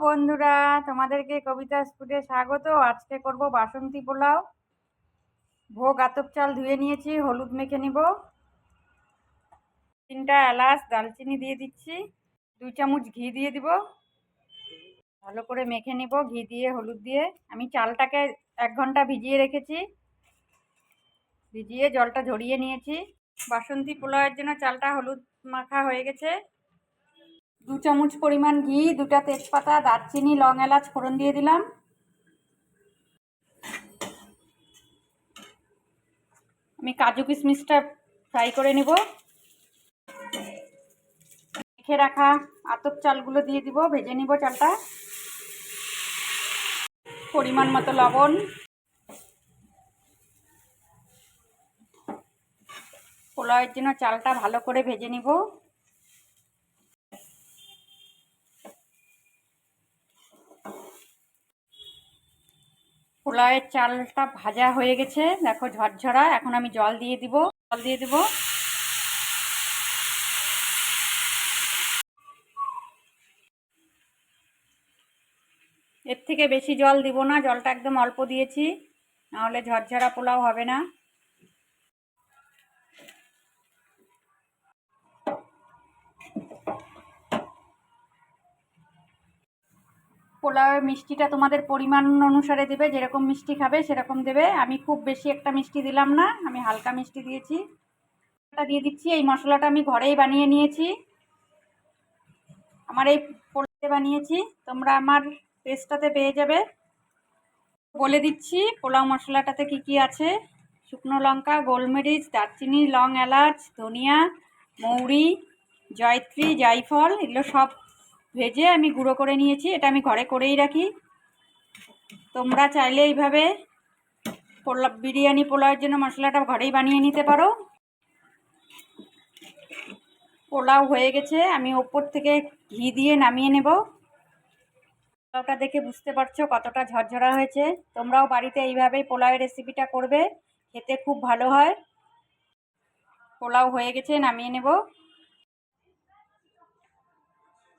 বন্ধুরা, তোমাদেরকে কবিতা স্কুলে স্বাগত। আজকে করব বাসন্তী পোলাও। ভোগ আতপ চাল ধুয়ে নিয়েছি, হলুদ মেখে নিব। 3টা এলাচ দালচিনি দিয়ে দিচ্ছি, 2 চামচ ঘি দিয়ে দিব। ভালো করে মেখে নিব ঘি দিয়ে হলুদ দিয়ে। আমি চালটাকে 1 ঘন্টা ভিজিয়ে রেখেছি, ভিজিয়ে জলটা ঝরিয়ে নিয়েছি। বাসন্তী পোলাওয়ের জন্য চালটা হলুদ মাখা হয়ে গেছে। 2 চামচ পরিমাণ ঘি, 2টা তেজপাতা, দারচিনি, লং, এলাচ ফোড়ন দিয়ে দিলাম। আমি কাজু কিশমিশটা ফ্রাই করে নেব। মেখে রাখা আতপ চালগুলো দিয়ে দিব, ভেজে নিব চালটা। পরিমাণ মতো লবণ, পোলাওয়ের জন্য চালটা ভালো করে ভেজে নিব। পোলাওয়ের চালটা ভাজা হয়ে গেছে, দেখো ঝরঝরা। এখন আমি জল দিয়ে দিব। এর থেকে বেশি জল দিব না, জলটা একদম অল্প দিয়েছি, নাহলে ঝরঝরা পোলাও হবে না। পোলাওয়ের মিষ্টিটা তোমাদের পরিমাণ অনুসারে দেবে, যেরকম মিষ্টি খাবে সেরকম দেবে। আমি খুব বেশি একটা মিষ্টি দিলাম না, আমি হালকা মিষ্টি দিয়েছি। দিয়ে দিচ্ছি। এই মশলাটা আমি ঘরেই বানিয়ে নিয়েছি, আমার এই পোলাওতে বানিয়েছি, তোমরা আমার পেস্টটাতে পেয়ে যাবে। বলে দিচ্ছি পোলাও মশলাটাতে কি কি আছে। শুকনো লঙ্কা, গোলমরিচ, দারচিনি, লং, এলাচ, ধনিয়া, মৌরি, জয়ত্রী, জায়ফল, এগুলো সব ভেজে আমি গুঁড়ো করে নিয়েছি। এটা আমি ঘরে করেই রাখি। তোমরা চাইলে এইভাবে বিরিয়ানি পোলাওয়ের জন্য মশলাটা ঘরেই বানিয়ে নিতে পারো। পোলাও হয়ে গেছে, আমি ওপর থেকে ঘি দিয়ে নামিয়ে নেব। পোলাওটা দেখে বুঝতে পারছো কতটা ঝরঝরা হয়েছে। তোমরাও বাড়িতে এইভাবেই পোলাওয়ের রেসিপিটা করবে, খেতে খুব ভালো হয়। পোলাও হয়ে গেছে, নামিয়ে নেব।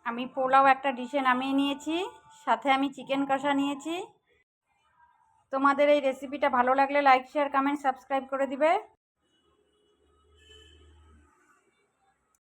আমি পোলাও একটা ডিশে নামিয়ে নিয়েছি, সাথে আমি চিকেন কষা নিয়েছি। তোমাদের এই রেসিপিটা ভালো লাগলে লাইক, শেয়ার, কমেন্ট, সাবস্ক্রাইব করে দিবে।